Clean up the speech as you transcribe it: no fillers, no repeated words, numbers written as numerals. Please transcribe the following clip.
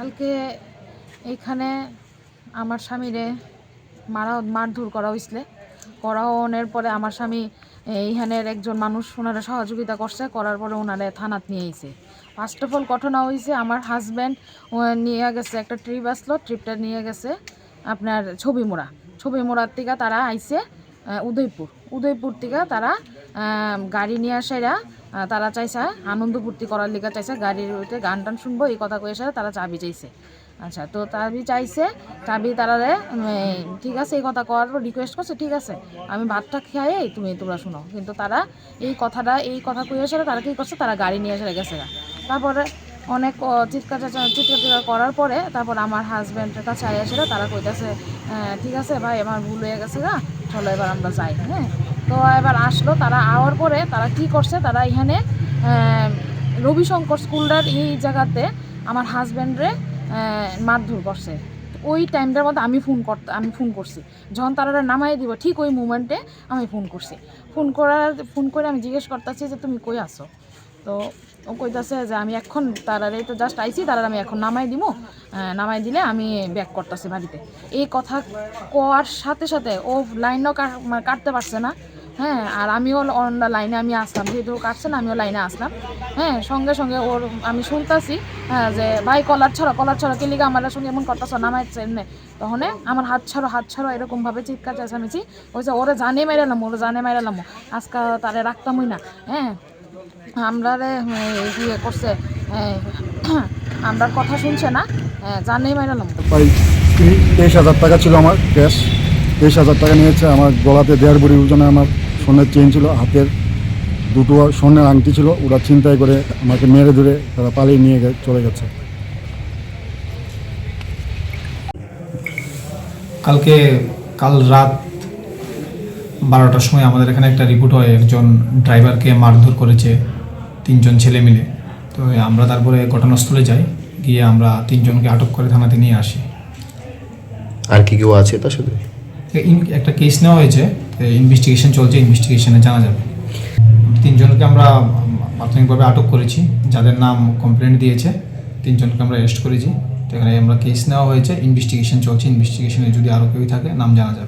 কালকে এইখানে আমার স্বামীরে মারধর করা হয়েছিল। করানোর পরে আমার স্বামী এইখানের একজন মানুষ ওনারা সহযোগিতা করছে, করার পরে ওনারা থানাত নিয়ে আইছে। ফার্স্ট অফ অল ঘটনা হয়েছে আমার হাজব্যান্ড নিয়ে গেছে, একটা ট্রিপ আসলো, ট্রিপটা নিয়ে গেছে আপনার ছবিমোড়ার থেকে তারা আইছে উদয়পুর থেকে তারা গাড়ি নিয়ে আসাইরা তারা চাইছে আনন্দ ফুর্তি করার লিগা চাইছে, গাড়ির উঠে গান টান শুনবো এই কথা কয়ে এসে তারা চাবি চাইছে। আচ্ছা, তো চাবি তারারে ঠিক আছে এই কথা করার পর রিকোয়েস্ট করছে, ঠিক আছে আমি ভাতটা খেয়ে তোমরা শুনো, কিন্তু তারা এই কথা কয়ে এসে তারা কী করছে, তারা গাড়ি নিয়ে এসে গেছে। তারপরে অনেক চিৎকার করার পরে তারপর আমার হাজব্যান্ডের কাছে এসে তারা কইতেছে ঠিক আছে ভাই আমার ভুল হয়ে গেছে গা, চলো এবার আমরা যাই। হ্যাঁ, তো এবার আসলো, তারা আওয়ার পরে তারা কি করছে, তারা এখানে রবিশঙ্কর স্কুলটার এই জায়গাতে আমার হাজব্যান্ডরে মারধর করছে। ওই টাইমটার মধ্যে আমি ফোন করছি, যখন তারা নামাই দিব ঠিক ওই মুমেন্টে আমি ফোন করে আমি জিজ্ঞেস করতেছি যে তুমি কই আসো। তো ও কইতাছে যে আমি এখন তারারে তো জাস্ট আইছি, তারা আমি এখন নামাই দিলে আমি ব্যাক করতেছি বাড়িতে। এই কথা কোয়ার সাথে সাথে ও লাইনও কাটতে পারছে না। হ্যাঁ, আর আমিও লাইনে আমি আসলাম, যেহেতু কাটছে না আমিও লাইনে আসলাম। হ্যাঁ, সঙ্গে সঙ্গে ওর আমি শুনতেছি হ্যাঁ যে ভাই কলার ছাড়ো কেলিগা আমার সঙ্গে এমন করতেছ নামাইছে এমনি। তখন আমার হাত ছাড়ো এরকমভাবে চিৎকার চেঁচামেচি হয়েছে। ওরে জানে মাইরালাম আজকাল তারে রাখতামই না। হ্যাঁ, আমরা ইয়ে করছে, আমরার কথা শুনছে না, জানেই মাইরালাম। 23,000 টাকা ছিল আমার ক্যাশ, 23,000 টাকা নিয়েছে। আমার গলাতে 1.5 ভরি ওজনে আমার স্বর্ণের চেন ছিল, হাতের 2টো স্বর্ণের আংটি ছিল, ওরা ছিনতাই করে আমাকে মেরে ধরে তারা পালিয়ে নিয়ে চলে গেছে। কাল রাত 12টার সময় আমাদের এখানে একটা রিপোর্ট হয়, একজন ড্রাইভারকে মারধর করেছে 3 জন ছেলে মিলে। তো আমরা তারপরে ঘটনাস্থলে যাই, গিয়ে আমরা 3 জনকে আটক করে থানাতে নিয়ে আসি। আর কি কেউ আছে তার সাথে? একটা কেস নেওয়া হয়েছে, ইনভেস্টিগেশন চলছে, ইনভেস্টিগেশনে জানা যাবে। 3 জনকে আমরা প্রাথমিকভাবে আটক করেছি, যাদের নাম কমপ্লেন্ট দিয়েছে 3 জনকে আমরা অ্যারেস্ট করেছি। তো এখানে আমরা কেস নেওয়া হয়েছে, ইনভেস্টিগেশন চলছে, ইনভেস্টিগেশনে যদি আরও কেউ থাকে নাম জানা যাবে।